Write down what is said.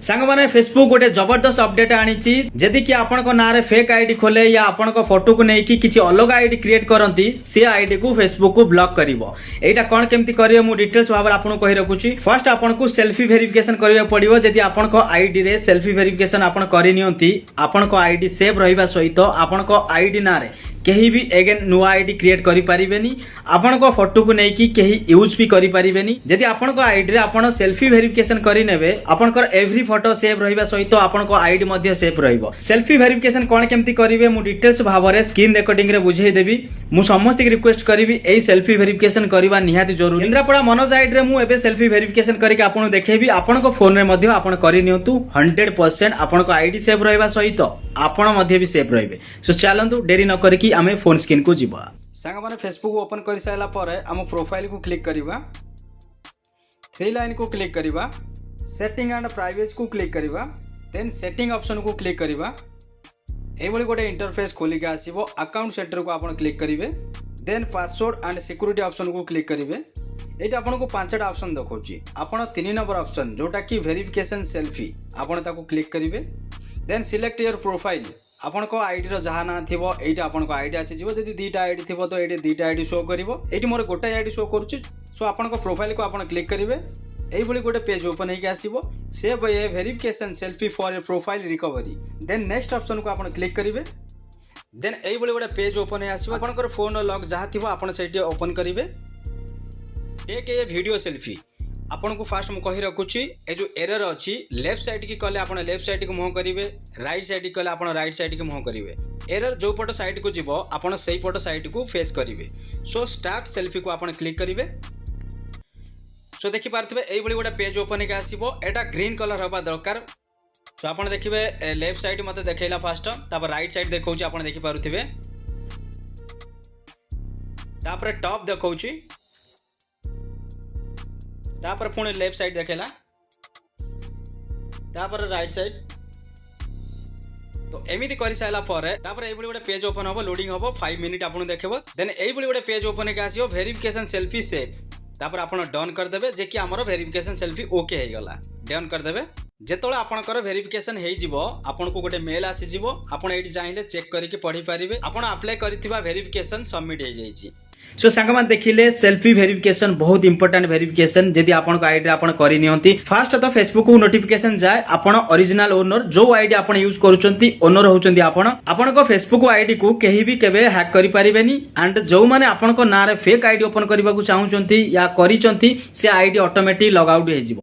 सांग माने फेसबुक गोटे जबरदस्त अपडेट आनी जदि कि आपण ना रे फेक आईडी खोले या आपण फोटो को लेकिन किसी अलग आईडी क्रिएट करती से आईडी को फेसबुक को ब्लॉक करिवो। एटा कोन केमती करियो मु डिटेल्स भाबरे आपन कहि रखुची। फर्स्ट आपन को सेल्फी वेरिफिकेशन करिया पड़िवो। जदि आपन को आईडी रे सेल्फी वेरिफिकेशन आपन करि नियंती आपन को आईडी सेव रहिबा सहित आपन को आईडी ना रे कहीं भी एगेन नुआ आईडी क्रिएट करि परिबेनी। आपन को फोटो को नेकी कहीं यूज भी करि परिबेनी। जदि आपन को आईडी रे आपन सेल्फी वेरिफिकेशन करि नेबे आपन को एवरी फोटो सेव रहिबा सहित आपन को आईडी मध्ये सेव रहिबो। सेल्फी वेरिफिकेशन कोन केमती करिवे मु डिटेल्स भाबरे स्क्रीन रिकॉर्डिंग रे बुझाई देबी। मु समस्त के रिक्वेस्ट करिवि एई सेल्फी वेरिफिकेशन करबा निहाती जरूरी। इंद्रापड़ा मनोज आईडी रे मु एबे सेल्फी वेरिफिकेशन करके आपन देखेबी। आपन को फोन रे मध्ये आपन करि नियंतु 100% आपन को आईडी सेव रहिबा सहित आपन मध्ये भी सेव रहिबे। सो चलंतु देरी न करके आमे फोन स्क्रीन को जीवा। सांग माने फेसबुक ओपन कर साइला पर आम प्रोफाइल को क्लिक करिवा, थ्री लाइन को क्लिक करिवा, सेटिंग एंड प्राइवेसी को क्लिक करिवा, देन सेटिंग ऑप्शन को क्लिक करिवा। ए भली गोटे इंटरफेस खोलिक आसीबो। अकाउंट सेटर को आपण क्लिक करिवे, then password and security option को क्लिक करिवे। एटा आपण को पांचटा ऑप्शन देखौची। आपण 3 नंबर ऑप्शन जोटा कि वेरिफिकेशन सेल्फी आपण ताको क्लिक करिवे। देन सिलेक्ट योर प्रोफाइल आपन को आईडी रो जहा ना थिबो एटा आपन को आईडी आसी जिवो। जदि दुईटा आईडी थिबो तो एटी दुईटा आईडी शो करिवो। एटी मोर गोटे आईडी शो करूची। सो आपन को प्रोफाइल को आपन क्लिक करिवे। एई भली गोटे पेज ओपन हेके आसीबो। Save a verification selfie for a profile recovery. Then next option को आपन क्लिक करिवे। देन एई भली गोटे पेज ओपन हे आसीबो। आपन को फोन लॉक जहा थिबो आपन सेटी ओपन करिवे। टेक ए वीडियो सेल्फी आपन को फास्ट मु कहि रखुची। ए जो एरर अछि लेफ्ट साइड की कले आपन लेफ्ट साइड को मुह करिवे, राइट साइड की कले आपन राइट साइड को मुह करिवे। एरर जो पट साइड को जीवो आपन सेही पट साइड को फेस करिवे। सो स्टार्ट सेल्फी को आपन क्लिक करिवे। सो देखि पारथिबे एई भली गोटे पेज ओपन के आसीबो। एटा ग्रीन कलर होबा दरकार। सो आपन देखिबे लेफ्ट साइड मते देखैला फास्ट, तापर राइट साइड देखौची आपन देखि पारुथिबे, तापर टॉप देखौची, तापर पुणे लेफ्ट साइड देखेला, तापर राइट साइड। तो एमिति करि साइला परे तापर एई भली गोटे पेज ओपन होबो, लोडिंग होबो, 5 मिनिट आपन देखिबो। देन एई भली गोटे पेज ओपन के आसीबो वेरिफिकेशन सेल्फी सेव। तापर आपन डन कर देबे जे कि हमरो वेरिफिकेशन सेल्फी ओके हे गला। डन कर देबे। जेतोळे आपनकर वेरिफिकेशन हे जिवो आपन को गोटे मेल आसी जिवो। आपन एठी चाहिले चेक करिके पढी पारिबे आपन अप्लाई करिथिबा वेरिफिकेशन सबमिट हे जाईची। सो सांगमान देखिले सेल्फी वेरिफिकेशन बहुत इंपोर्टेंट वेरिफिकेशन। जदि आपन को आईडी आपन करि नियंती फास्ट तो फेसबुक को नोटिफिकेशन जाए आपन ओरिजिनल ओनर जो आईडी आपन यूज करूचंती ओनर होचंती आपन को फेसबुक आईडी को केही भी केबे हैक करि परिबेनी। एंड जो माने आपन को ना रे फेक आईडी ओपन करबा को चाहूचंती या करिचंती से आईडी ऑटोमेटिक लॉग आउट हे जिवो।